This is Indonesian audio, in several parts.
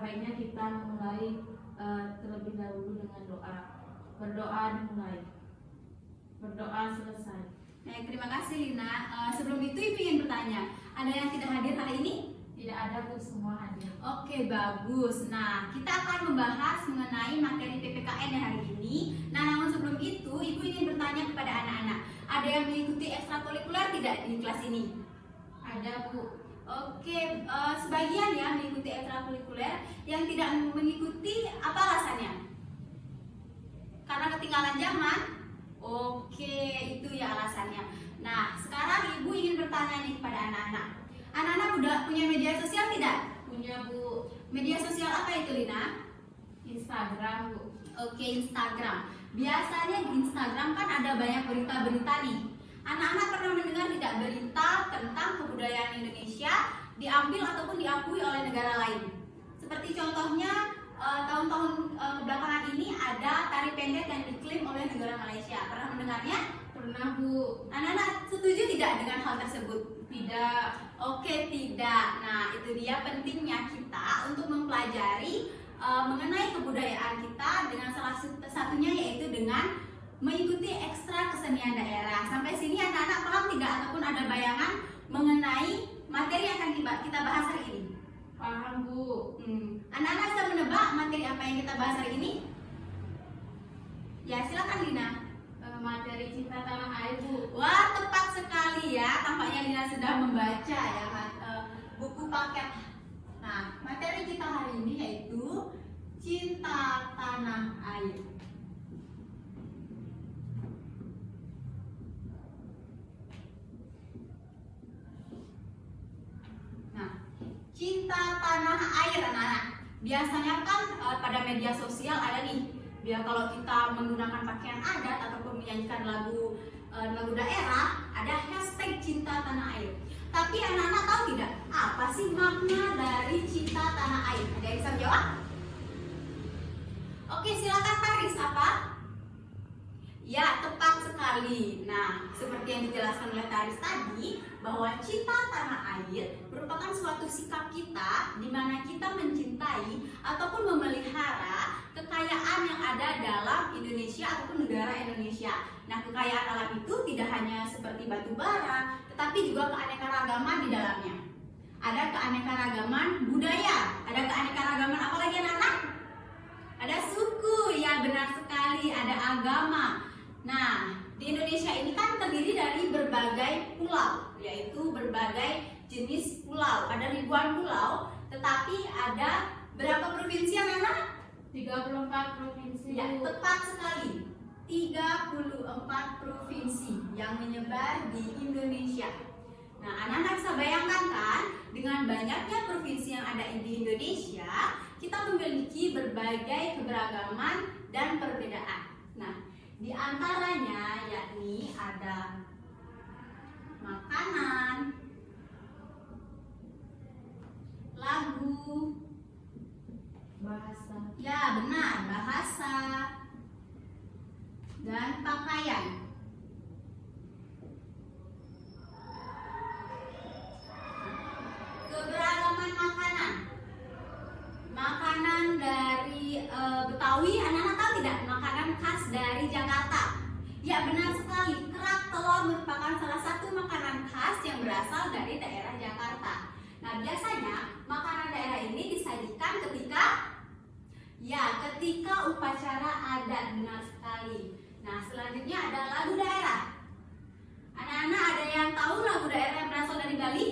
baiknya kita memulai terlebih dahulu dengan doa. Berdoa dimulai, berdoa selesai. Baik, terima kasih Lina. Sebelum itu Ibu ingin bertanya, ada yang tidak hadir hari ini? Tidak ada, Bu, semua hadir. Oke, bagus. Nah, kita akan membahas mengenai materi PPKN hari ini. Nah, namun sebelum itu, Ibu ingin bertanya kepada anak-anak, ada yang mengikuti ekstrakurikuler tidak di kelas ini? Ada, Bu. Oke, sebagian ya mengikuti ekstrakurikuler, yang tidak mengikuti apa alasannya? Karena ketinggalan zaman? Oke, itu ya alasannya. Nah, sekarang Ibu ingin bertanya nih kepada anak-anak. Anak-anak udah punya media sosial tidak? Punya, Bu. Media sosial apa itu, Lina? Instagram, Bu. Oke, Instagram. Biasanya di Instagram kan ada banyak berita-berita nih. Anak-anak pernah mendengar tidak berita tentang kebudayaan Indonesia diambil ataupun diakui oleh negara lain? Seperti contohnya tahun-tahun kebelakangan ini ada tari pendek yang diklaim oleh negara Malaysia. Pernah mendengarnya? Pernah, Bu. Anak-anak setuju tidak dengan hal tersebut? Tidak. Oke, tidak. Nah, itu dia pentingnya kita untuk mempelajari mengenai kebudayaan kita dengan salah satunya yaitu dengan mengikuti ekstra kesenian daerah. Sampai sini anak-anak paham tidak ataupun ada bayangan mengenai materi yang akan kita bahas hari ini? Paham, Bu. Anak-anak bisa menebak materi apa yang kita bahas hari ini? Ya, silakan Lina. Materi cinta tanah air, Bu. Wah, tepat sekali ya. Tampaknya Lina sudah membaca ya buku paket. Nah, materi kita hari ini yaitu cinta tanah air. Nah, cinta tanah air anak-anak. Biasanya kan pada media sosial ada nih. Biar kalau kita menggunakan pakaian adat ataupun menyanyikan lagu daerah, ada hashtag cinta tanah air. Tapi anak-anak tahu tidak apa sih makna dari cinta tanah air? Ada yang bisa menjawab? Oke, silakan Taris, apa? Ya, tepat sekali. Nah, seperti yang dijelaskan oleh Taris tadi, bahwa cinta tanah air merupakan suatu sikap kita di mana kita mencintai ataupun memelihara kekayaan yang ada dalam Indonesia ataupun negara Indonesia. Nah, kekayaan alam itu tidak hanya seperti batu bara, tetapi juga keanekaragaman di dalamnya. Ada keanekaragaman budaya, ada keanekaragaman apa lagi anak-anak? Ada suku, ya benar sekali, ada agama. Nah, di Indonesia ini kan terdiri dari berbagai pulau, yaitu berbagai jenis pulau. Ada ribuan pulau, tetapi ada berapa provinsi anak-anak? 34 provinsi. Ya, tepat sekali. 34 provinsi yang menyebar di Indonesia. Nah, anak-anak bisa bayangkan kan, dengan banyaknya provinsi yang ada di Indonesia, kita memiliki berbagai keberagaman dan perbedaan. Nah, di antaranya yakni ada makanan, lagu, Bahasa. ya benar, bahasa, dan pakaian. Keberagaman makanan. Makanan dari Betawi, anak-anak tahu tidak? Makanan khas dari Jakarta. Ya benar sekali, kerak telur merupakan salah satu makanan khas yang berasal dari daerah Jakarta. Nah, biasanya makanan daerah ini disajikan ketika upacara adat, benar sekali. Nah, selanjutnya ada lagu daerah. Anak-anak ada yang tahu lagu daerah yang berasal dari Bali?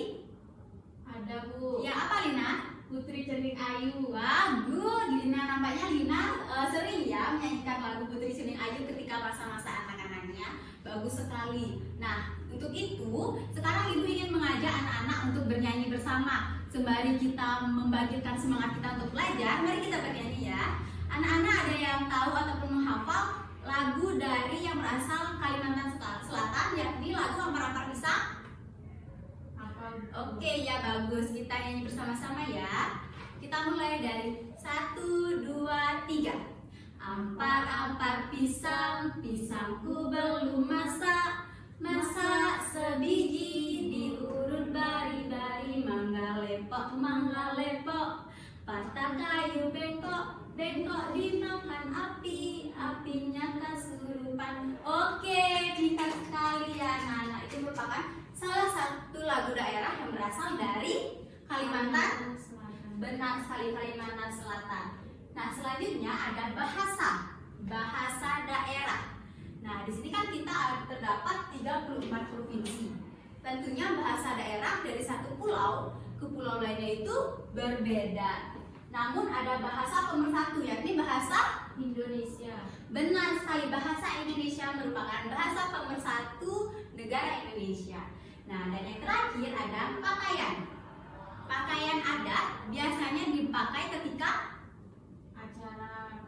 Ada, Bu. Ya, apa Lina? Putri Cening Ayu. Wah, good. Lina, nampaknya Lina sering ya menyanyikan lagu Putri Cening Ayu ketika masa-masa anak-anaknya. Bagus sekali. Nah, untuk itu, sekarang Ibu ingin mengajak anak-anak untuk bernyanyi bersama. Sembari kita membangkitkan semangat kita untuk belajar, mari kita bernyanyi ya. Anak-anak ada yang tahu ataupun menghafal lagu dari yang berasal Kalimantan Selatan, yakni lagu Ampar-Ampar Pisang? Oke, ya bagus. Kita nyanyi bersama-sama ya. Kita mulai dari 1, 2, 3. Ampar-ampar pisang, pisangku belum masak. Masak sebiji diurut bari-bari. Mangga lepok, patah kayu Dengkok dimakan api, apinya kesurupan. Oke, pintar sekali ya anak-anak. Itu merupakan salah satu lagu daerah yang berasal dari Kalimantan. Selatan. Benar sekali, Kalimantan Selatan. Nah, selanjutnya ada bahasa daerah. Nah, di sini kan kita terdapat 34 provinsi. Tentunya bahasa daerah dari satu pulau ke pulau lainnya itu berbeda. Namun ada bahasa pemersatu, yakni bahasa Indonesia. benar sekali, bahasa Indonesia merupakan bahasa pemersatu negara Indonesia. Nah, dan yang terakhir ada pakaian. Pakaian adat biasanya dipakai ketika Acara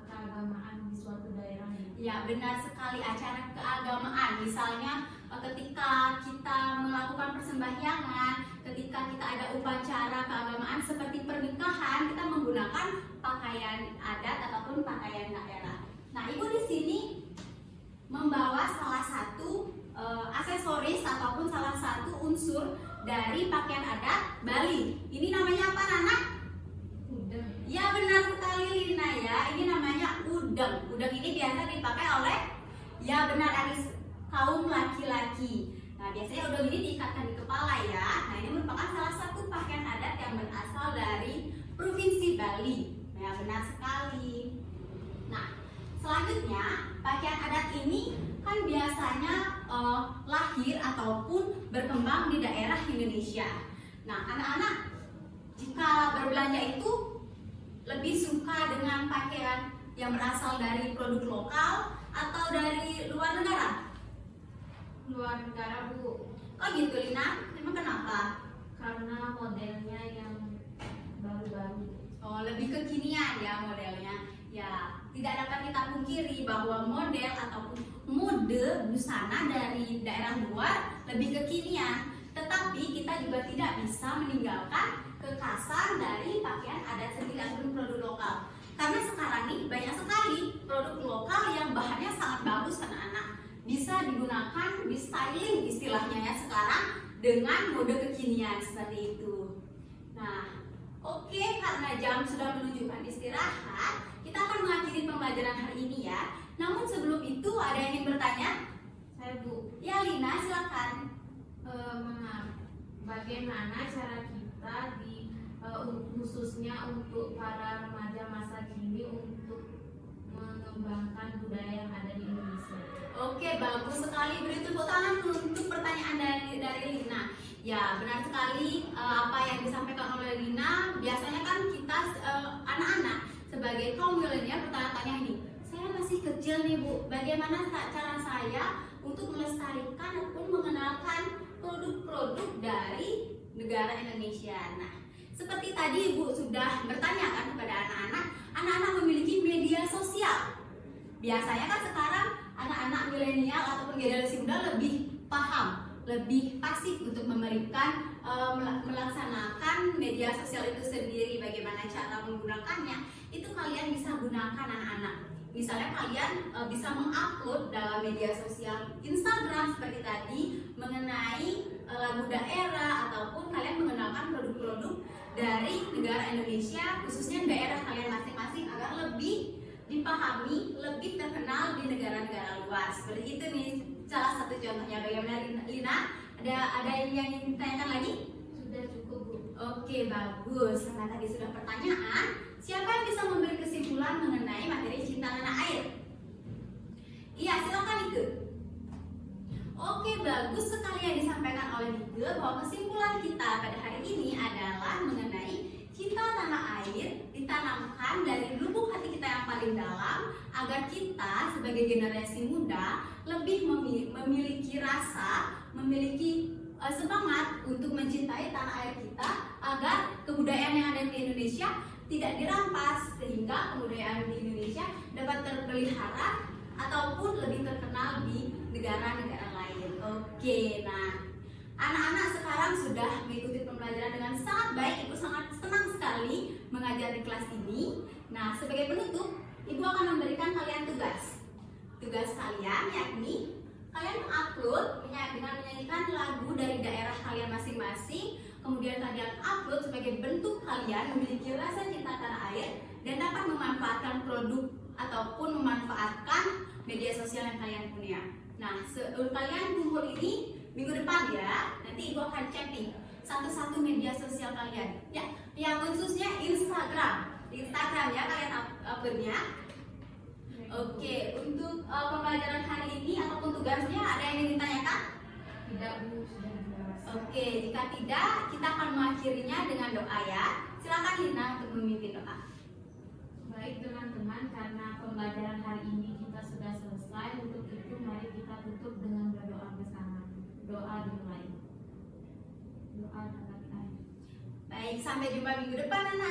keagamaan di suatu daerah. ya benar sekali, acara keagamaan. Misalnya ketika kita melakukan persembahyangan, ketika kita ada upacara keagamaan seperti pernikahan, kita menggunakan pakaian adat ataupun pakaian daerah. Nah, Ibu di sini membawa salah satu aksesoris ataupun salah satu unsur dari pakaian adat Bali. Ini namanya apa, Nana? Udah. Ya benar sekali Lina ya, ini namanya udeng. Udeng ini biasa dipakai oleh ya benar kaum laki-laki. Nah, biasanya udeng ini diikatkan di kepala ya. Nah, ini merupakan salah satu pakaian adat yang berasal dari Provinsi Bali. Ya benar sekali. Nah, selanjutnya pakaian adat ini kan biasanya lahir ataupun berkembang di daerah Indonesia. Nah, anak-anak jika berbelanja itu lebih suka dengan pakaian yang berasal dari produk lokal atau dari luar negara? Luar negara, Bu. Oh gitu Lina, emang kenapa? Karena modelnya yang baru-baru. Oh, lebih kekinian ya modelnya. Ya, tidak dapat kita pungkiri bahwa model ataupun mode busana dari daerah luar lebih kekinian. Tetapi kita juga tidak bisa meninggalkan kekhasan dari pakaian adat sendiri ataupun produk lokal. Karena sekarang nih banyak sekali produk lokal yang bahannya sangat bagus anak-anak. Bisa digunakan di styling istilahnya ya sekarang dengan mode kekinian seperti itu. Nah, oke, karena jam sudah menunjukkan istirahat, kita akan mengakhiri pembelajaran hari ini ya. Namun sebelum itu ada yang ingin bertanya? Saya, Bu. Ya Lina, silakan. Bagaimana cara kita khususnya untuk para remaja masa kini untuk mengembangkan budaya yang ada di Indonesia? Oke, bagus sekali. Beri tepuk tangan untuk pertanyaan dari Lina. Ya, benar sekali apa yang disampaikan oleh Lina. Biasanya kan kita anak-anak sebagai kaum milenial bertanya-tanya ini, saya masih kecil nih Bu, bagaimana cara saya untuk melestarikan ataupun mengenalkan produk-produk dari negara Indonesia. Nah, seperti tadi Ibu sudah bertanyakan kepada anak-anak memiliki media sosial. Biasanya kan sekarang anak-anak milenial ataupun generasi muda lebih paham, lebih pasif untuk memberikan melaksanakan media sosial itu sendiri. Bagaimana cara menggunakannya, itu kalian bisa gunakan anak-anak. Misalnya kalian bisa mengupload dalam media sosial Instagram seperti tadi mengenai lagu daerah ataupun kalian mengenalkan produk-produk dari negara Indonesia, khususnya daerah kalian masing-masing agar lebih dipahami, lebih terkenal di negara-negara luar. Seperti itu nih salah satu contohnya. Bagaimana Lina? Ada yang ingin ditanyakan lagi? Sudah cukup, Bu. Oke, bagus. Karena tadi sudah pertanyaan, siapa yang bisa memberi kesimpulan mengenai materi cinta tanah air? Iya, silakan Nike. Oke, bagus sekali yang disampaikan oleh Nike bahwa kesimpulan kita pada hari ini adalah mengenai cinta tanah air ditanamkan dari lubuk hati kita yang paling dalam agar kita sebagai generasi muda lebih memiliki rasa, memiliki semangat untuk mencintai tanah air kita agar kebudayaan yang ada di Indonesia tidak dirampas sehingga kebudayaan di Indonesia dapat terpelihara ataupun lebih terkenal di negara-negara lain. Oke, nah anak-anak sekarang sudah mengikuti pembelajaran dengan sangat baik. Ibu sangat senang sekali mengajar di kelas ini. Nah, sebagai penutup, Ibu akan memberikan kalian tugas. Tugas kalian yakni kalian mengupload dengan menyanyikan lagu dari daerah kalian masing-masing kemudian kalian upload sebagai bentuk kalian memiliki rasa cinta tanah air dan dapat memanfaatkan produk ataupun memanfaatkan media sosial yang kalian punya. Nah, kalian kumpul ini minggu depan ya. Nanti Ibu akan cek nih satu-satu media sosial kalian. Ya, yang khususnya Instagram. Di Instagram ya kalian uploadnya. Oke, untuk pembelajaran hari ini ataupun tugasnya ada yang ingin ditanyakan? Tidak, Bu, sudah jelas. Oke, jika tidak, kita akan mengakhirinya dengan doa ya. Silakan Lina untuk memimpin doa. Baik teman-teman, karena pembelajaran hari ini kita sudah selesai. Untuk itu mari kita tutup dengan berdoa bersama. Doa dimulai. Doa dengan air. Baik, sampai jumpa minggu depan anak.